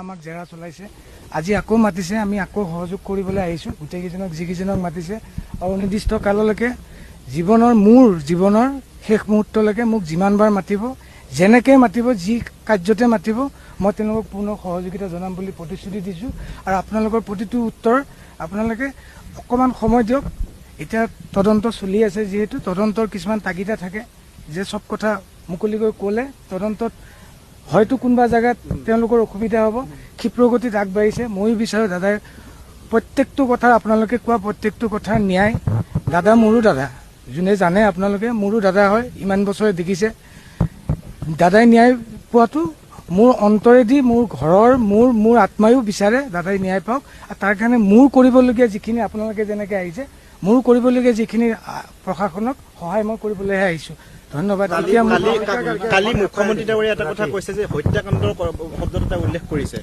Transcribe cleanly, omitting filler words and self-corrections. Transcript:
আমাক জেৰা চলাইছে আজি আকৌ মাতিছে আমি আকৌ সহযোগ কৰিবলৈ আহিছো গোটেইকেইজনক যিকেইজনক মাতিছে আৰু নিৰ্দিষ্ট কাললৈকে মোৰ জীৱনৰ শেষ মুহূৰ্তলৈকে মোক যিমানবাৰ মাতিব যেনেকৈ মাতিব যি কাৰ্যতে মাতিব মই তেওঁলোকক পূৰ্ণ সহযোগিতা জনাম বুলি প্ৰতিশ্ৰুতি দিছো আৰু আপোনালোকৰ প্ৰতিটো উত্তৰ আপোনালোকে অকণমান সময় দিয়ক এতিয়া তদন্ত চলি আছে যিহেতু তদন্তৰ কিছুমান তাগিদা থাকে যে সব কথা মুকলিকৈ ক'লে তদন্তত হয়তো কোনোবা জায়গাত তেওঁলোকৰ অসুবিধা হ'ব ক্ষিপ্ৰগতিত আগবাঢ়িছে ময়ো বিচাৰোঁ দাদাই প্ৰত্যেকটো কথা আপোনালোকে কোৱা প্ৰত্যেকটো কথা ন্যায় দাদা মোৰো দাদা যোনে জানে আপোনালোকে মোৰো দাদা হয় ইমান বছৰে দেখিছে দাদাই ন্যায় পোৱাটো মোৰ অন্তৰেদি মোৰ ঘৰৰ মোৰ আত্মায়ো বিচাৰে দাদাই ন্যায় পাওক আৰু তাৰ কাৰণে মোৰ কৰিবলগীয়া যিখিনি আপোনালোকে যেনেকৈ আহিছে মোৰ কৰিবলগীয়া যিখিনি প্ৰশাসনক সহায় মই কৰিবলৈহে আহিছোঁ ধন্যবাদ কালি মুখ্যমন্ত্ৰী ডাঙৰীয়াই এটা কথা কৈছে যে হত্যাকাণ্ডৰ শব্দ এটা উল্লেখ কৰিছে